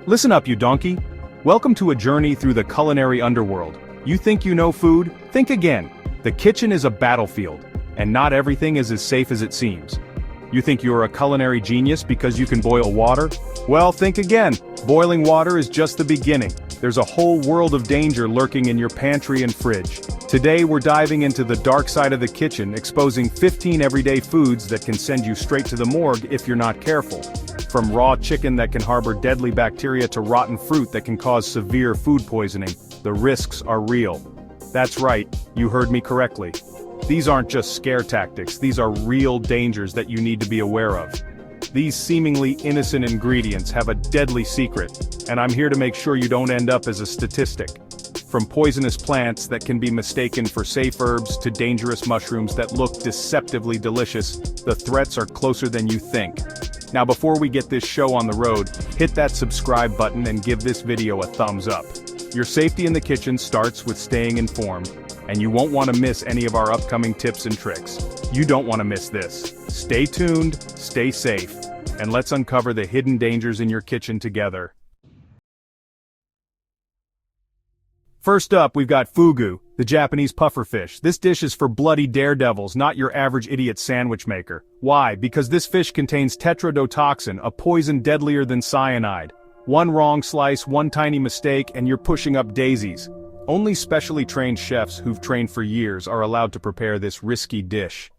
Listen up, you donkey. Welcome to a journey through the culinary underworld. You think you know food? Think again. The kitchen is a battlefield, and not everything is as safe as it seems. You think you're a culinary genius because you can boil water? Well, think again. Boiling water is just the beginning. There's a whole world of danger lurking in your pantry and fridge. Today we're diving into the dark side of the kitchen, exposing 15 everyday foods that can send you straight to the morgue if you're not careful. From raw chicken that can harbor deadly bacteria to rotten fruit that can cause severe food poisoning, the risks are real. That's right, you heard me correctly. These aren't just scare tactics, these are real dangers that you need to be aware of. These seemingly innocent ingredients have a deadly secret, and I'm here to make sure you don't end up as a statistic. From poisonous plants that can be mistaken for safe herbs to dangerous mushrooms that look deceptively delicious, the threats are closer than you think. Now before we get this show on the road, hit that subscribe button and give this video a thumbs up. Your safety in the kitchen starts with staying informed, and you won't want to miss any of our upcoming tips and tricks. You don't want to miss this. Stay tuned, stay safe, and let's uncover the hidden dangers in your kitchen together. First up, we've got fugu, the Japanese pufferfish. This dish is for bloody daredevils, not your average idiot sandwich maker. Why? Because this fish contains tetrodotoxin, a poison deadlier than cyanide. One wrong slice, one tiny mistake, and you're pushing up daisies. Only specially trained chefs who've trained for years are allowed to prepare this risky dish.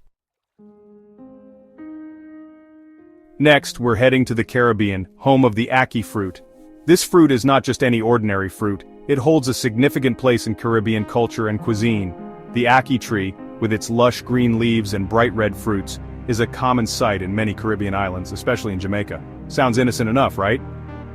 Next, we're heading to the Caribbean, home of the ackee fruit. This fruit is not just any ordinary fruit, it holds a significant place in Caribbean culture and cuisine. The ackee tree, with its lush green leaves and bright red fruits, is a common sight in many Caribbean islands, especially in Jamaica. Sounds innocent enough, right?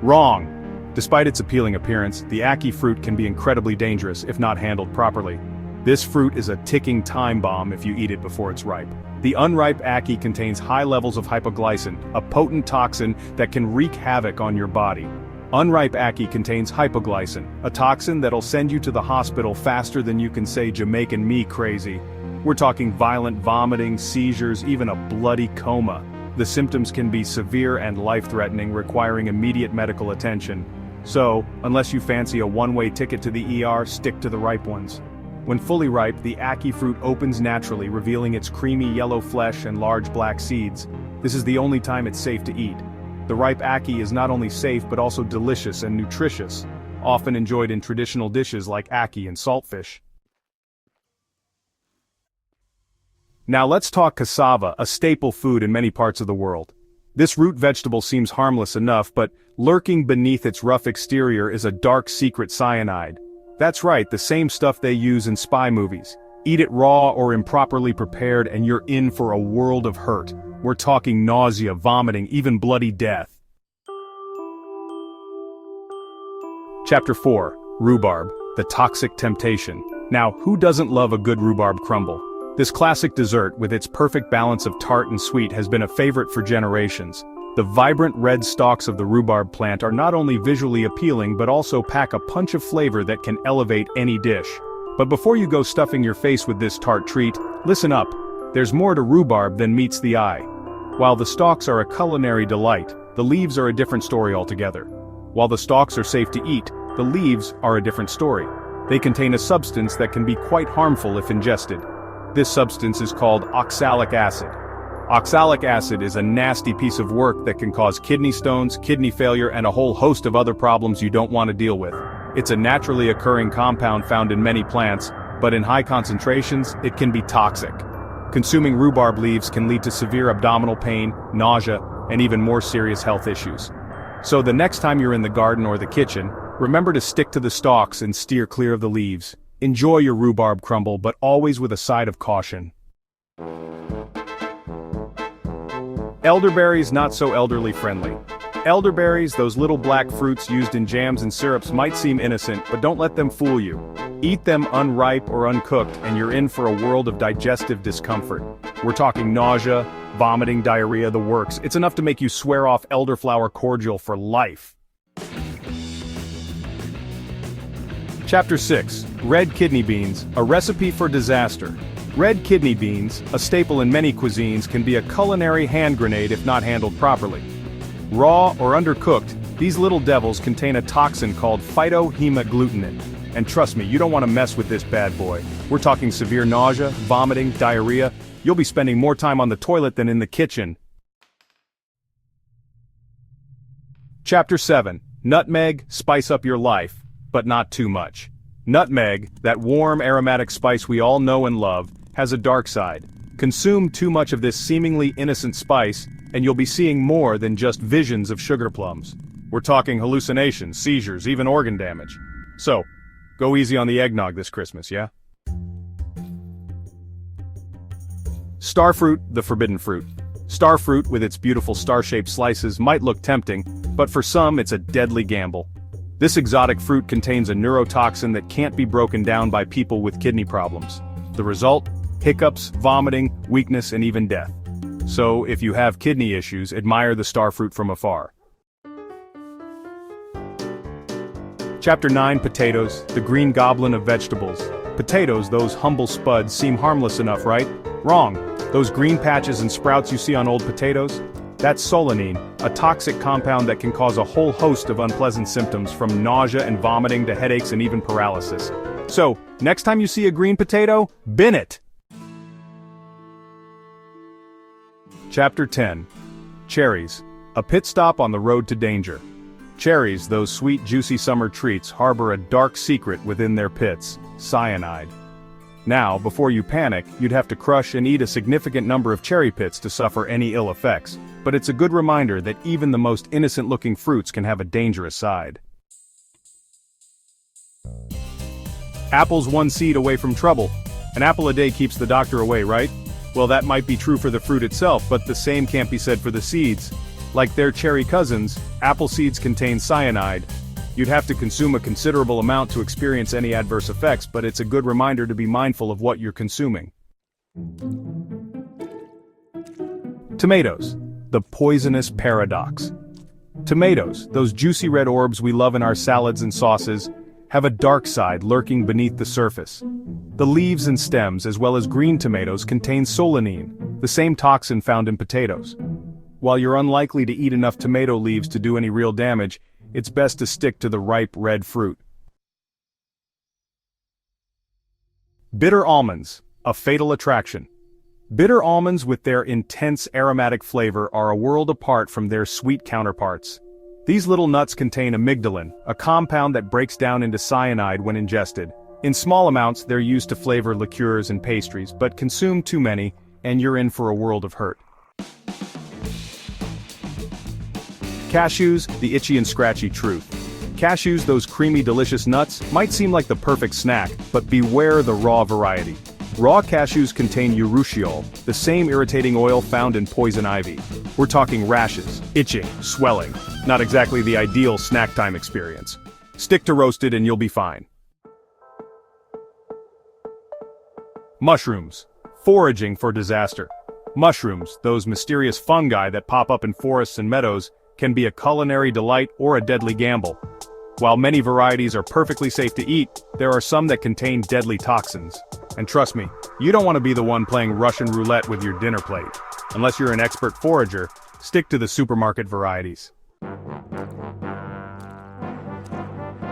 Wrong! Despite its appealing appearance, the ackee fruit can be incredibly dangerous if not handled properly. This fruit is a ticking time bomb if you eat it before it's ripe. The unripe ackee contains high levels of hypoglycin, a potent toxin that can wreak havoc on your body. Unripe ackee contains hypoglycin, a toxin that'll send you to the hospital faster than you can say Jamaican me crazy. We're talking violent vomiting, seizures, even a bloody coma. The symptoms can be severe and life-threatening, requiring immediate medical attention. So, unless you fancy a one-way ticket to the ER, stick to the ripe ones. When fully ripe, the ackee fruit opens naturally, revealing its creamy yellow flesh and large black seeds. This is the only time it's safe to eat. The ripe ackee is not only safe but also delicious and nutritious, often enjoyed in traditional dishes like ackee and saltfish. Now let's talk cassava, a staple food in many parts of the world. This root vegetable seems harmless enough, but lurking beneath its rough exterior is a dark secret cyanide. That's right, the same stuff they use in spy movies. Eat it raw or improperly prepared and you're in for a world of hurt. We're talking nausea, vomiting, even bloody death. Chapter 4. Rhubarb, the toxic temptation. Now, who doesn't love a good rhubarb crumble? This classic dessert, with its perfect balance of tart and sweet, has been a favorite for generations. The vibrant red stalks of the rhubarb plant are not only visually appealing but also pack a punch of flavor that can elevate any dish. But before you go stuffing your face with this tart treat, listen up. There's more to rhubarb than meets the eye. While the stalks are a culinary delight, the leaves are a different story altogether. While the stalks are safe to eat, the leaves are a different story. They contain a substance that can be quite harmful if ingested. This substance is called oxalic acid. Oxalic acid is a nasty piece of work that can cause kidney stones, kidney failure, and a whole host of other problems you don't want to deal with. It's a naturally occurring compound found in many plants, but in high concentrations, it can be toxic. Consuming rhubarb leaves can lead to severe abdominal pain, nausea, and even more serious health issues. So the next time you're in the garden or the kitchen, remember to stick to the stalks and steer clear of the leaves. Enjoy your rhubarb crumble, but always with a side of caution. Elderberries not so elderly friendly. Elderberries, those little black fruits used in jams and syrups, might seem innocent, but don't let them fool you. Eat them unripe or uncooked and you're in for a world of digestive discomfort. We're talking nausea, vomiting, diarrhea, the works. It's enough to make you swear off elderflower cordial for life. Chapter 6. Red kidney beans, a recipe for disaster. Red kidney beans, a staple in many cuisines, can be a culinary hand grenade if not handled properly. Raw or undercooked, These little devils contain a toxin called phytohemagglutinin. And trust me, you don't want to mess with this bad boy. We're talking severe nausea, vomiting, diarrhea. You'll be spending more time on the toilet than in the kitchen. Chapter 7. Nutmeg, spice up your life, but not too much. Nutmeg, that warm aromatic spice we all know and love, has a dark side. Consume too much of this seemingly innocent spice, and you'll be seeing more than just visions of sugar plums. We're talking hallucinations, seizures, even organ damage. So, go easy on the eggnog this Christmas, yeah? Starfruit, the forbidden fruit. Starfruit, with its beautiful star-shaped slices, might look tempting, but for some it's a deadly gamble. This exotic fruit contains a neurotoxin that can't be broken down by people with kidney problems. The result? Hiccups, vomiting, weakness, and even death. So, if you have kidney issues, admire the starfruit from afar. Chapter 9. Potatoes, the green goblin of vegetables. Potatoes, those humble spuds, seem harmless enough, right? Wrong. Those green patches and sprouts you see on old potatoes? That's solanine, a toxic compound that can cause a whole host of unpleasant symptoms from nausea and vomiting to headaches and even paralysis. So, next time you see a green potato, bin it! Chapter 10. Cherries, a pit stop on the road to danger. Cherries, those sweet juicy summer treats, harbor a dark secret within their pits: cyanide. Now, before you panic, you'd have to crush and eat a significant number of cherry pits to suffer any ill effects, but it's a good reminder that even the most innocent-looking fruits can have a dangerous side. Apples one seed away from trouble. An apple a day keeps the doctor away, right? Well, that might be true for the fruit itself, but the same can't be said for the seeds. Like their cherry cousins, apple seeds contain cyanide. You'd have to consume a considerable amount to experience any adverse effects, but it's a good reminder to be mindful of what you're consuming. Tomatoes, the poisonous paradox. Tomatoes, those juicy red orbs we love in our salads and sauces, have a dark side lurking beneath the surface. The leaves and stems, as well as green tomatoes, contain solanine, the same toxin found in potatoes. While you're unlikely to eat enough tomato leaves to do any real damage, it's best to stick to the ripe red fruit. Bitter almonds, a fatal attraction. Bitter almonds with their intense aromatic flavor are a world apart from their sweet counterparts. These little nuts contain amygdalin, a compound that breaks down into cyanide when ingested. In small amounts, they're used to flavor liqueurs and pastries, but consume too many, and you're in for a world of hurt. Cashews, the itchy and scratchy truth. Cashews, those creamy delicious nuts, might seem like the perfect snack, but beware the raw variety. Raw cashews contain urushiol, the same irritating oil found in poison ivy. We're talking rashes, itching, swelling. Not exactly the ideal snack time experience. Stick to roasted and you'll be fine. Mushrooms. Foraging for disaster. Mushrooms, those mysterious fungi that pop up in forests and meadows, can be a culinary delight or a deadly gamble. While many varieties are perfectly safe to eat, there are some that contain deadly toxins. And trust me, you don't want to be the one playing Russian roulette with your dinner plate. Unless you're an expert forager, stick to the supermarket varieties.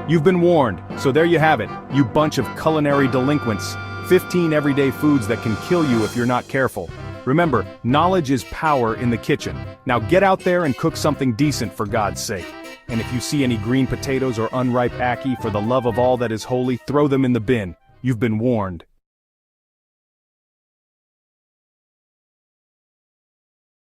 You've been warned, so there you have it, you bunch of culinary delinquents. 15 everyday foods that can kill you if you're not careful. Remember, knowledge is power in the kitchen. Now get out there and cook something decent for God's sake. And if you see any green potatoes or unripe ackee, for the love of all that is holy, throw them in the bin. You've been warned.